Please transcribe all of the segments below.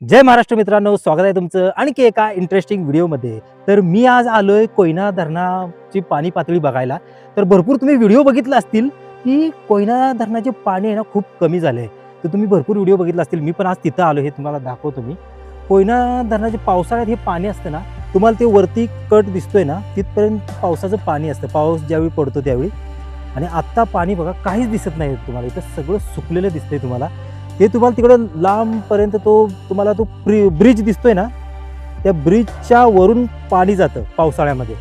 जय महाराष्ट्र मित्रांनो, स्वागत आहे तुमचं आणखी एका इंटरेस्टिंग व्हिडिओमध्ये। तर मी आज आलोय कोयना धरणाची पाणी पातळी बघायला। तर भरपूर तुम्ही व्हिडिओ बघितले असतील की कोयना धरणाचे पाणी आहे ना खूप कमी झाले। तर तुम्ही भरपूर व्हिडिओ बघितले असतील, मी पण आज तिथं आलो, हे तुम्हाला दाखवतो। मी कोयना धरणाचे पावसाळ्यात हे पाणी असतं ना, तुम्हाला ते वरती कट दिसतोय ना, तिथपर्यंत पावसाचं पाणी असतं, पाऊस ज्यावेळी पडतो त्यावेळी। आणि आत्ता पाणी बघा काहीच दिसत नाही तुम्हाला, इथं सगळं सुकलेलं दिसतंय तुम्हाला। ते तुम्हाला तिकडं लांबपर्यंत तुम्हाला तो ब्रिज दिसतोय ना, त्या ब्रिजच्या वरून पाणी जातं पावसाळ्यामध्ये।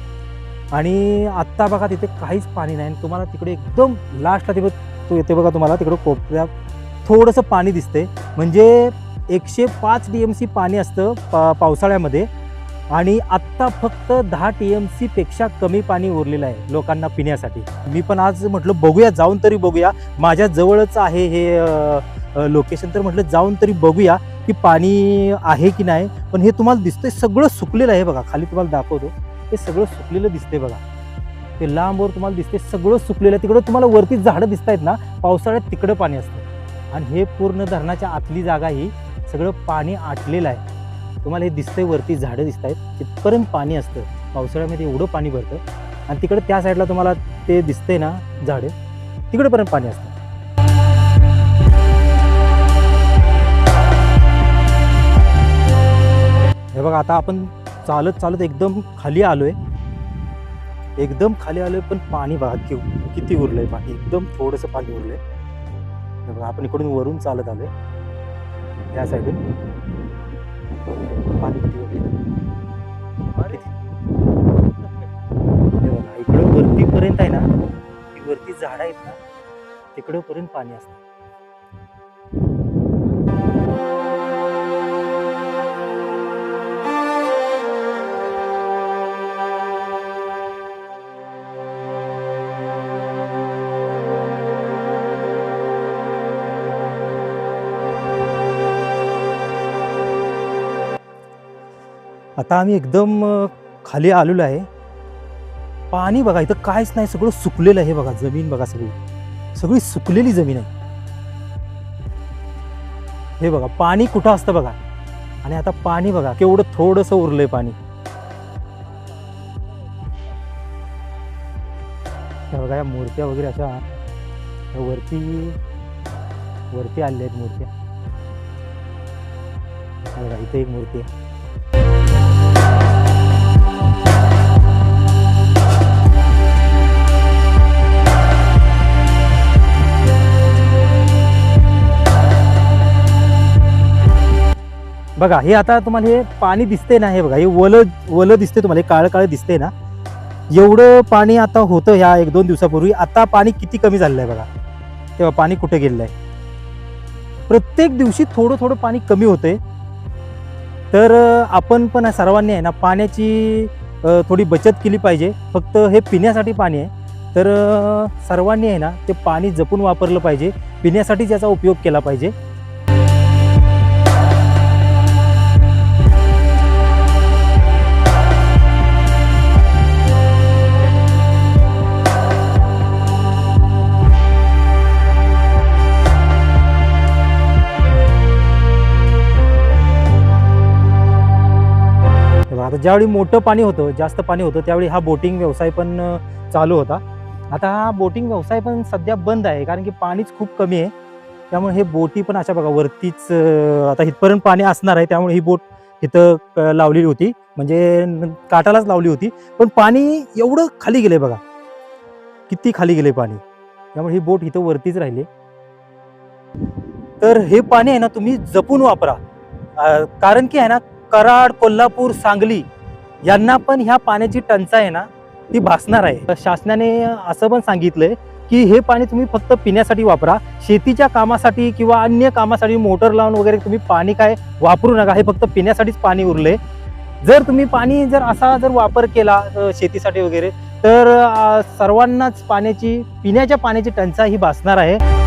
आणि आत्ता बघा तिथे काहीच पाणी नाही, तुम्हाला तिकडे एकदम लास्टला तो येते बघा, तुम्हाला तिकडं कोपऱ्यात थोडंसं पाणी दिसतंय। म्हणजे 105 TMC पाणी असतं पावसाळ्यामध्ये, आणि आत्ता फक्त 10 TMC पेक्षा कमी पाणी उरलेलं आहे लोकांना पिण्यासाठी। मी पण आज म्हटलं बघूया, जाऊन तरी बघूया, माझ्या जवळच आहे हे लोकेशन, तर म्हटलं जाऊन तरी बघूया की पाणी आहे की नाही। पण हे तुम्हाला दिसतंय सगळं सुकलेलं आहे बघा, खाली तुम्हाला दाखवतो, हे सगळं सुकलेलं दिसतंय बघा, ते लांबवर तुम्हाला दिसतंय सगळं सुकलेलं आहे। तिकडं तुम्हाला वरती झाडं दिसत आहेत ना, पावसाळ्यात तिकडं पाणी असतं, आणि हे पूर्ण धरणाच्या आतली जागा ही सगळं पाणी आटलेलं आहे। तुम्हाला हे दिसतंय वरती झाडं दिसत आहेत, तिथपर्यंत पाणी असतं पावसाळ्यामध्ये, एवढं पाणी भरतं। आणि तिकडे त्या साईडला तुम्हाला ते दिसतंय ना झाडे, तिकडेपर्यंत पाणी असतं। हे बघा, आता आपण चालत चालत एकदम खाली आलोय, एकदम खाली आलोय, पण पाणी बघा किती उरलंय पाणी, एकदम थोडंसं पाणी उरलंय। हे बघा, आपण इकडून वरून चालत आलोय, त्या साईडून पाणी किती उरलंय इकडं वरतीपर्यंत आहे ना, ती वरती झाडं आहेत ना, तिकडं पर्यंत पाणी असतं। आता आम्ही एकदम खाली आलेलो आहे। पाणी बघा इथं काहीच नाही, सगळं सुकलेलं आहे बघा, जमीन बघा, सगळी सुकलेली जमीन आहे। हे बघा पाणी कुठं असतं बघा, आणि आता पाणी बघा केवढं थोडंसं उरलंय पाणी। बघा या मूर्त्या वगैरे अशा वरती आलेल्या आहेत मूर्त्या। बघा इथे एक मूर्ती आहे। बघा हे आता तुम्हाला हे पाणी दिसतंय ना, हे बघा हे वलं दिसतंय तुम्हाला, काळं काळं दिसतंय ना, एवढं पाणी आता होतं ह्या 1-2 दिवसापूर्वी। आता पाणी किती कमी झालेलं आहे बघा, तेव्हा पाणी कुठे गेलेलं आहे। प्रत्येक दिवशी थोडं थोडं पाणी कमी होतंय। तर आपण पण सर्वांनी आहे ना पाण्याची थोडी बचत केली पाहिजे। फक्त हे पिण्यासाठी पाणी आहे, तर सर्वांनी आहे ना ते पाणी जपून वापरलं पाहिजे, पिण्यासाठीच याचा उपयोग केला पाहिजे। आता ज्यावेळी मोठं पाणी होतं, जास्त पाणी होतं, त्यावेळी हा बोटिंग व्यवसाय पण चालू होता। आता हा बोटिंग व्यवसाय पण सध्या बंद आहे, कारण की पाणीच खूप कमी आहे। त्यामुळे हे बोटी पण अशा बघा वरतीच आता इथपर्यंत पाणी असणार आहे, त्यामुळे ही बोट इथं लावलेली होती, म्हणजे काठालाच लावली होती। पण पाणी एवढं खाली गेलंय बघा, किती खाली गेले पाणी, त्यामुळे ही बोट इथं वरतीच राहिली। तर हे पाणी आहे ना तुम्ही जपून वापरा, कारण की आहे ना कराड, कोल्हापूर, सांगली यांना पण ह्या पाण्याची टंचाई आहे ना ती भासणार आहे। शासनाने असं पण सांगितलंय की हे पाणी तुम्ही फक्त पिण्यासाठी वापरा, शेतीच्या कामासाठी किंवा अन्य कामासाठी मोटर लावून वगैरे तुम्ही पाणी काय वापरू नका, हे फक्त पिण्यासाठीच पाणी उरले। जर तुम्ही पाणी असा वापर केला शेतीसाठी वगैरे, तर सर्वांनाच पिण्याच्या पाण्याची टंचाई ही भासणार आहे।